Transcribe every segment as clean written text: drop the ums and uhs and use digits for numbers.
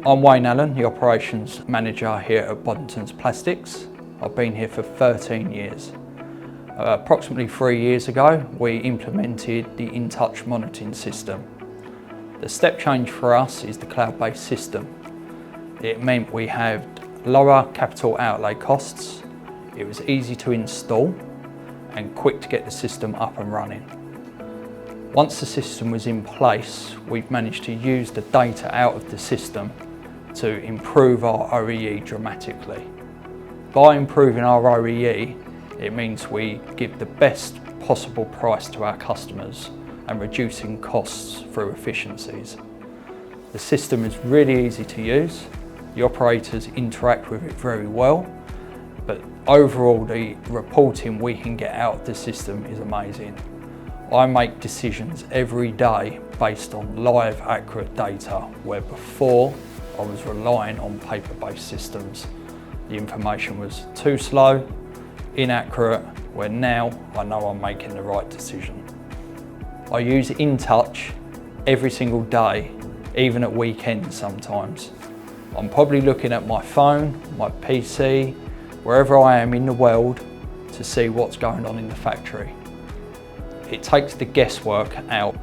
I'm Wayne Allen, the Operations Manager here at Boddingtons Plastics. I've been here for 13 years. Approximately 3 years ago, we implemented the Intouch monitoring system. The step change for us is the cloud-based system. It meant we had lower capital outlay costs, it was easy to install and quick to get the system up and running. Once the system was in place, we've managed to use the data out of the system to improve our OEE dramatically. By improving our OEE, it means we give the best possible price to our customers and reducing costs through efficiencies. The system is really easy to use, the operators interact with it very well, but overall the reporting we can get out of the system is amazing. I make decisions every day based on live, accurate data, where before I was relying on paper-based systems. The information was too slow, inaccurate, where now I know I'm making the right decision. I use Intouch every single day, even at weekends sometimes. I'm probably looking at my phone, my PC, wherever I am in the world to see what's going on in the factory. It takes the guesswork out.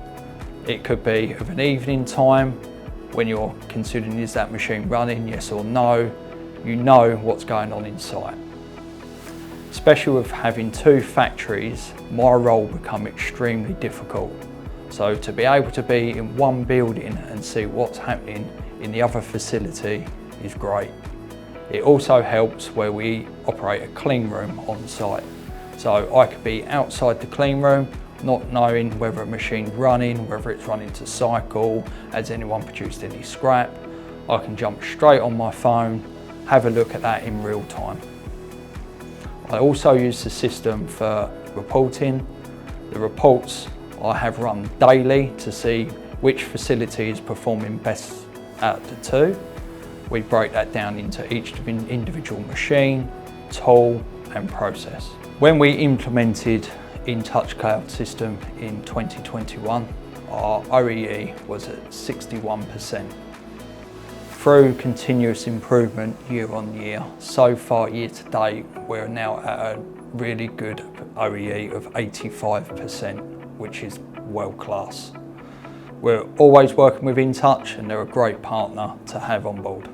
It could be of an evening time when you're considering, is that machine running, yes or no? You know what's going on inside. Especially with having two factories, my role become extremely difficult. So to be able to be in one building and see what's happening in the other facility is great. It also helps where we operate a clean room on site. So I could be outside the clean room, not knowing whether a machine's running, whether it's running to cycle, has anyone produced any scrap. I can jump straight on my phone, have a look at that in real time. I also use the system for reporting. The reports I have run daily to see which facility is performing best out of the two. We break that down into each individual machine, tool and process. When we implemented Intouch cloud system in 2021, our OEE was at 61%. Through continuous improvement year on year, so far year to date, we're now at a really good OEE of 85%, which is world class. We're always working with Intouch and they're a great partner to have on board.